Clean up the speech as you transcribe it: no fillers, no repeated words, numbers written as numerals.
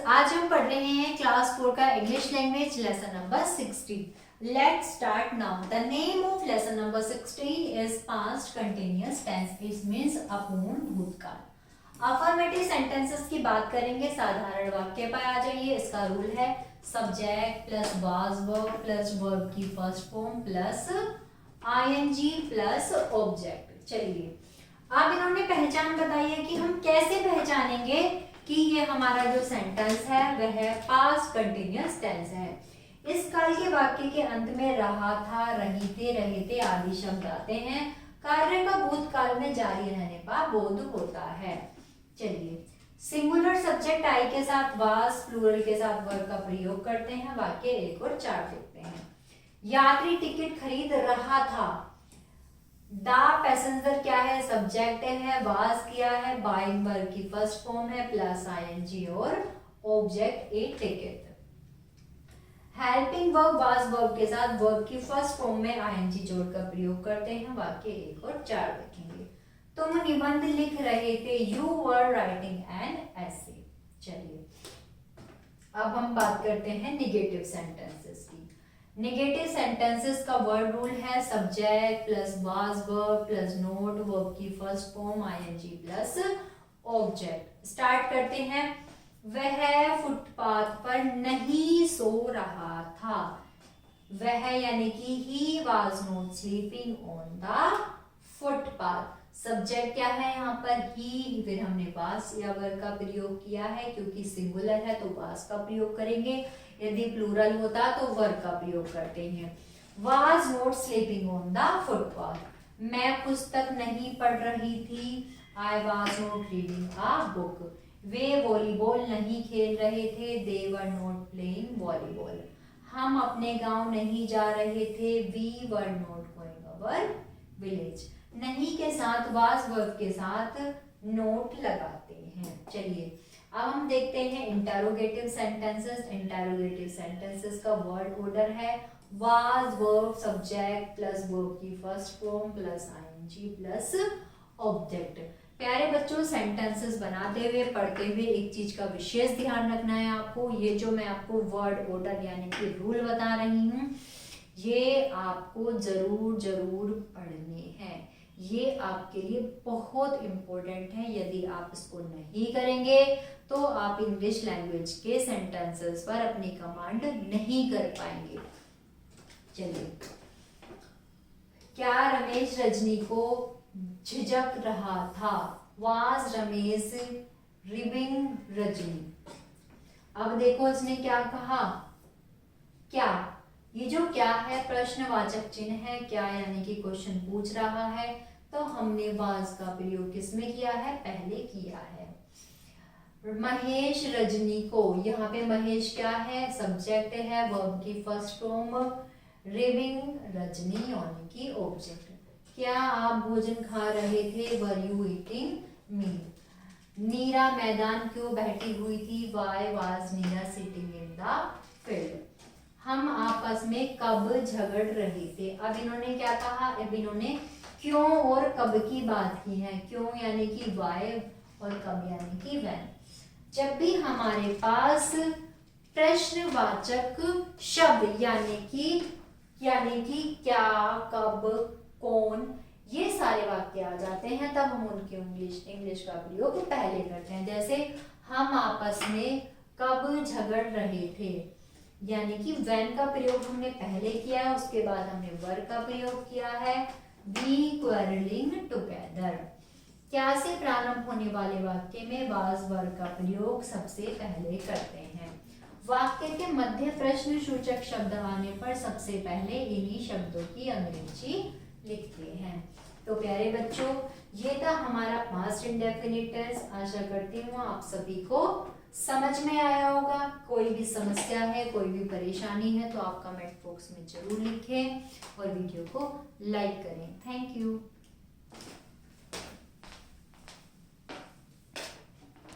आज हम पढ़ रहे हैं क्लास 4 का English language lesson number 16। Let's start now. The name of lesson number 16 is past continuous tense. It means अपूर्ण भूतकाल। अफर्मेटिव सेंटेंसेस की बात करेंगे। साधारण वाक्य पर आ जाइए। इसका रूल है subject plus was verb plus verb की first form plus ING plus object. चलिए अब इन्होंने पहचान बताई है कि हम कैसे पहचानेंगे कि ये हमारा जो सेंटेंस है वह पास्ट कंटिन्यूअस टेंस है। इस काल के वाक्य के अंत में रहा था, रही थे, रहे थे आदि शब्द आते हैं। कार्य का भूतकाल में जारी रहने का बोध होता है। चलिए सिंगुलर सब्जेक्ट आई के साथ वास, प्लूरल के साथ वर्ब का प्रयोग करते हैं। वाक्य 1 और 4 देखते हैं। यात्री टिकट खरीद रहा था। द पैसेंजर क्या है, सब्जेक्ट है, वाज किया है, बाइंग वर्ब की फर्स्ट फॉर्म है प्लस आईएनजी और object A ticket. Helping verb was verb के साथ वर्ब की फर्स्ट फॉर्म में आईएनजी जोड़कर प्रयोग करते हैं। वाक्य 1 और 4 देखेंगे। तुम निबंध लिख रहे थे, you were writing an essay. चलिए अब हम बात करते हैं निगेटिव सेंटेंसेस की। नेगेटिव सेंटेंसेस का वर्ड रूल है subject plus was verb plus not verb की first form ING plus object. Start करते हैं। वह फुटपाथ पर नहीं सो रहा था। वह यानी कि he was not sleeping on the footpath. Subject क्या है यहाँ पर, ही, फिर हमने वास या वर्ब का प्रयोग किया है। क्योंकि सिंगुलर है तो वास का प्रयोग करेंगे, यदि प्लूरल होता तो वर्ब का प्रयोग करते हैं। Was not sleeping on the footpath. मैं पुस्तक नहीं पढ़ रही थी। I was not reading a book. वे वॉलीबॉल नहीं खेल रहे थे। They were not playing volleyball. हम अपने गांव नहीं जा रहे थे। We were not going our village. नहीं के साथ वाज वर्ब के साथ नोट लगाते हैं। चलिए अब हम देखते हैं इंटरोगेटिव सेंटेंसेस। इंटरोगेटिव सेंटेंसेस का वर्ड ऑर्डर है was verb subject plus verb की first form plus ING plus object. प्यारे बच्चों, सेंटेंसेस बनाते हुए पढ़ते हुए एक चीज का विशेष ध्यान रखना है आपको। ये जो मैं आपको वर्ड ऑर्डर यानी कि रूल बता रही हूँ, ये आपको जरूर जरूर पढ़ने हैं। ये आपके लिए बहुत इंपॉर्टेंट है। यदि आप इसको नहीं करेंगे तो आप इंग्लिश लैंग्वेज के सेंटेंसेस पर अपनी कमांड नहीं कर पाएंगे। चलिए, क्या रमेश रजनी को झिझक रहा था। Was Ramesh ribbing Rajni. अब देखो इसने क्या कहा, क्या। ये जो क्या है प्रश्नवाचक चिन्ह है। क्या यानी कि क्वेश्चन पूछ रहा है, तो हमने वाज का प्रयोग किसमें किया है, पहले किया है। महेश रजनी को, यहाँ पे महेश क्या है, सब्जेक्ट है, वर्ब की फर्स्ट फॉर्म, रिबिंग रजनी यानी कि ऑब्जेक्ट। क्या आप भोजन खा रहे थे, वर यू ईटिंग मील। नीरा मैदान क्यों बैठी हुई थी, why was Neera sitting in the field. हम आपस में कब झगड़ रहे थे। अब इन्होंने क्या कहा, अब इन्होंने क्यों और कब की बात की है। क्यों यानी कि वाई और कब यानी कि व्हेन। जब भी हमारे पास प्रश्नवाचक शब्द यानी कि क्या, कब, कौन, ये सारे वाक्य आ जाते हैं, तब हम उनके इंग्लिश का प्रयोग पहले करते हैं। जैसे हम आपस में कब झगड़ रहे थे, यानी कि व्हेन का प्रयोग हमने पहले किया है, उसके बाद हमने वर का प्रयोग किया है, वी क्वारलिंग टुगेदर। क्या से प्रारंभ होने वाले वाक्य में वाज वर्ब का प्रयोग सबसे पहले करते हैं। वाक्य के मध्य प्रश्न सूचक शब्द आने पर सबसे पहले इन्हीं शब्दों की अंग्रेजी लिखते हैं। तो प्यारे बच्चों, ये था हमारा पास्ट इंडेफिनिट टेंस। आशा करती हूँ आप सभी को समझ में आया होगा। कोई भी समस्या है, कोई भी परेशानी है तो आप कमेंट बॉक्स में जरूर लिखें और वीडियो को लाइक करें। Thank you.